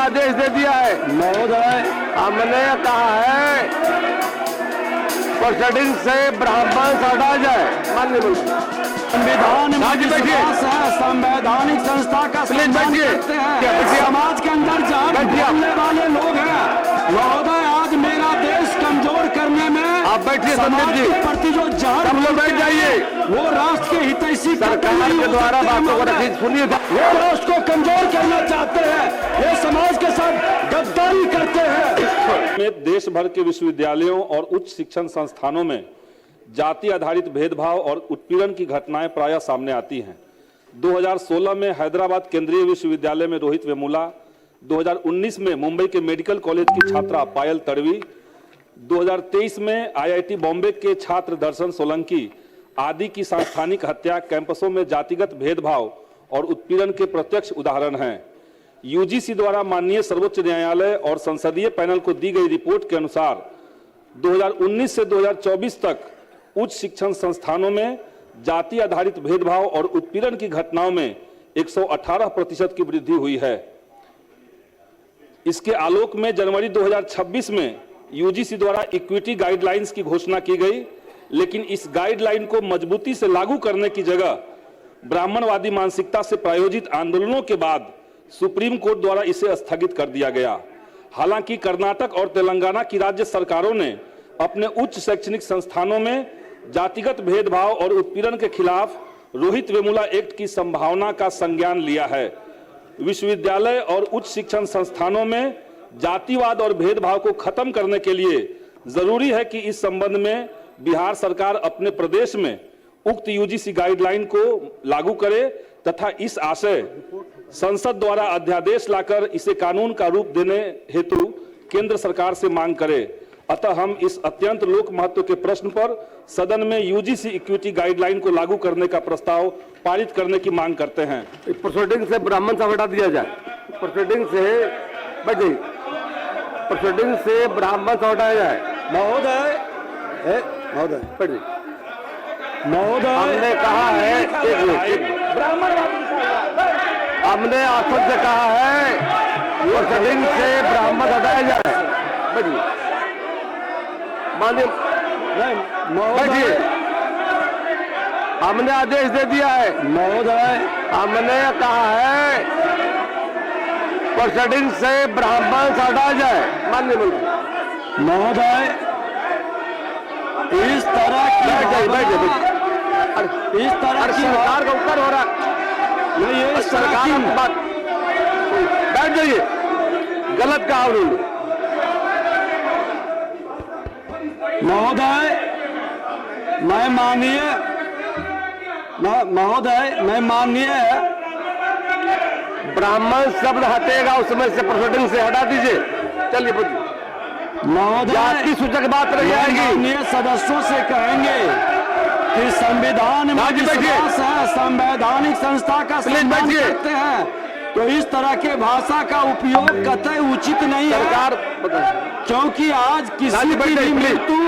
आदेश दे दिया है महोदय, हमने कहा है प्रोसीडिंग से ब्राह्मण हटा जाए। माननीय मंत्री, संविधान संवैधानिक संस्था का सम्मान करते हैं, समाज के अंदर जहाँ बोलने वाले लोग हैं महोदय, आज मेरा देश कमजोर करने में आप बैठिए समाज के प्रति जो जहर बैठ जाइए, वो राष्ट्र के हितैषी सरकार के द्वारा बातों को रखिए, सुनिए, वो राष्ट्र को कमजोर करना चाहते हैं, ये समाज के साथ गद्दारी करते हैं। देश भर के विश्वविद्यालयों और उच्च शिक्षण संस्थानों में जाति आधारित भेदभाव और उत्पीड़न की घटनाएं प्रायः सामने आती हैं। 2016 में हैदराबाद केंद्रीय विश्वविद्यालय में रोहित वेमुला, 2019 में मुंबई के मेडिकल कॉलेज की छात्रा पायल तड़वी, 2023 में आईआईटी बॉम्बे के छात्र दर्शन सोलंकी आदि की सांस्थानिक हत्या कैंपसों में जातिगत भेदभाव और उत्पीड़न के प्रत्यक्ष उदाहरण हैं। यूजीसी द्वारा माननीय सर्वोच्च न्यायालय और संसदीय पैनल को दी गई रिपोर्ट के अनुसार 2019 से 2024 तक उच्च शिक्षण संस्थानों में जाति आधारित भेदभाव और उत्पीड़न की घटनाओं में 118% की वृद्धि हुई है। इसके आलोक में जनवरी 2026 में यूजीसी द्वारा इक्विटी गाइडलाइंस की घोषणा की गई, लेकिन इस गाइडलाइन को मजबूती से लागू करने की जगह ब्राह्मणवादी मानसिकता से प्रायोजित आंदोलनों के बाद सुप्रीम कोर्ट द्वारा इसे स्थगित कर दिया गया। हालांकि कर्नाटक और तेलंगाना की राज्य सरकारों ने अपने उच्च शैक्षणिक संस्थानों में जातिगत भेदभाव और उत्पीड़न के खिलाफ रोहित वेमुला एक्ट की संभावना का संज्ञान लिया है। विश्वविद्यालय और उच्च शिक्षण संस्थानों में जातिवाद और भेदभाव को खत्म करने के लिए जरूरी है कि इस संबंध में बिहार सरकार अपने प्रदेश में उक्त यूजीसी गाइडलाइन को लागू करे तथा इस आशय संसद द्वारा अध्यादेश लाकर इसे कानून का रूप देने हेतु केंद्र सरकार से मांग करे। अतः हम इस अत्यंत लोक महत्व के प्रश्न पर सदन में यूजीसी इक्विटी गाइडलाइन को लागू करने का प्रस्ताव पारित करने की मांग करते हैं। प्रोसीडिंग से ब्राह्मण से हटा दिया जाए, प्रोसीडिंग से बैठ जाइए, प्रोसीडिंग से ब्राह्मण से हटाया जाए। महोदय बैठ जाइए। महोदय, हमने कहा है हमने आसन से कहा है प्रोसीडिंग से ब्राह्मण हटाया जाए। बैठिए, माननीय बैठिए, हमने आदेश दे दिया है महोदय, हमने कहा है प्रोसीडिंग से ब्राह्मण से हटाया जाए। माननीय मंत्री महोदय, इस तरह की इस तरह की सरकार का उत्तर हो रहा नहीं, ये सरकार की बात। बैठ जाइए, गलत कहा उन्होंने। महोदय, मैं माननीय ब्राह्मण शब्द हटेगा उसमें से प्रोसीडिंग से हटा दीजिए। चलिए बोलिए। महोदय, जाति सूचक बात रही आएगी। माननीय सदस्यों से कहेंगे कि संविधान में विश्वास है, संवैधानिक संस्था का सम्मान करते हैं, तो इस तरह के भाषा का उपयोग कतई उचित नहीं है, क्योंकि आज किसी की भी मृत्यु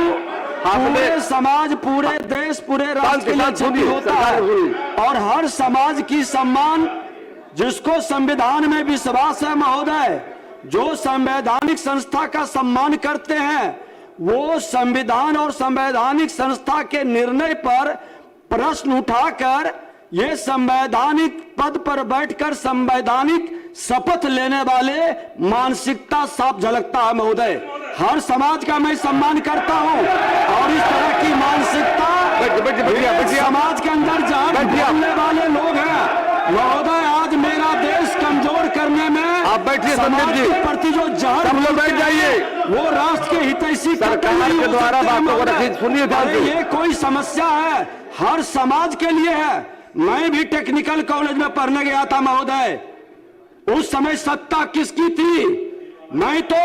पूरे समाज, पूरे देश, पूरे राष्ट्र के लिए क्षति होता है। और हर समाज की सम्मान, जिसको संविधान में विश्वास है महोदय, जो संवैधानिक संस्था का सम्मान करते हैं, वो संविधान और संवैधानिक संस्था के निर्णय पर प्रश्न उठाकर ये संवैधानिक पद पर बैठकर संवैधानिक शपथ लेने वाले मानसिकता साफ झलकता है महोदय। हर समाज का मैं सम्मान करता हूं और इस तरह की मानसिकता समाज के अंदर जहां बोलने वाले लोग हैं महोदय, आज मेरा देश कमजोर करने में आप बैठिए, समाज के प्रति जो जहर बैठ जाइए, वो राष्ट्र के हितैषी सरकार के द्वारा बातों को रखिए, सुनिए ध्यान से। ये कोई समस्या है, हर समाज के लिए है। मैं भी टेक्निकल कॉलेज में पढ़ने गया था महोदय, उस समय सत्ता किसकी थी? मैं तो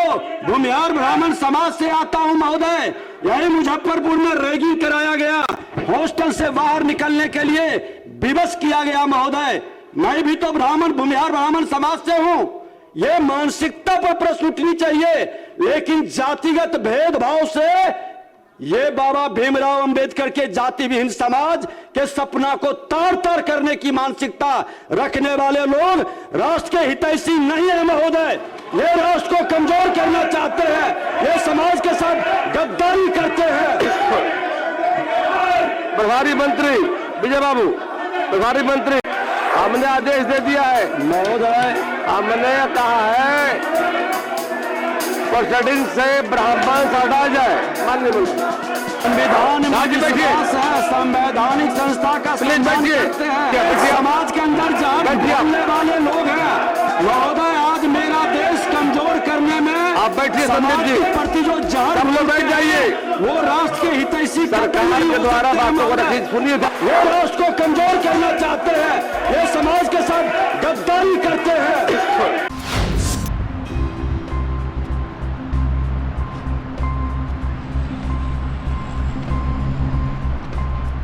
भूमिहार ब्राह्मण समाज से आता हूं महोदय। यही मुजफ्फरपुर में रैगिंग कराया गया, हॉस्टल से बाहर निकलने के लिए विवश किया गया महोदय। मैं भी तो भूमिहार ब्राह्मण समाज से हूं। ये मानसिकता पर प्रश्न उठनी चाहिए, लेकिन जातिगत भेदभाव से ये बाबा भीमराव अंबेडकर के जाति विहीन समाज के सपना को तार तार करने की मानसिकता रखने वाले लोग राष्ट्र के हितैषी नहीं है महोदय। ये राष्ट्र को कमजोर करना चाहते हैं, ये समाज के साथ गद्दारी करते हैं। प्रभारी मंत्री विजय बाबू, प्रभारी मंत्री, हमने आदेश दे दिया है महोदय, हमने कहा है प्रोसीडिंग से ब्राह्मण हटा जाए। माननीय मंत्री संविधान में विश्वास है, संवैधानिक संस्था का सम्मान करते हैं, समाज के अंदर जात बोलने वाले लोग हैं महोदय। आज मेरा देश कमजोर करने में आप बैठिए समाज के प्रति जो जात सब लोग बैठ जाइए। वो राष्ट्र के हितैषी सरकार के द्वारा बातों को रखिए, सुनिए। वो राष्ट्र को कमजोर करना चाहते हैं, ये समाज के साथ गद्दारी करते हैं।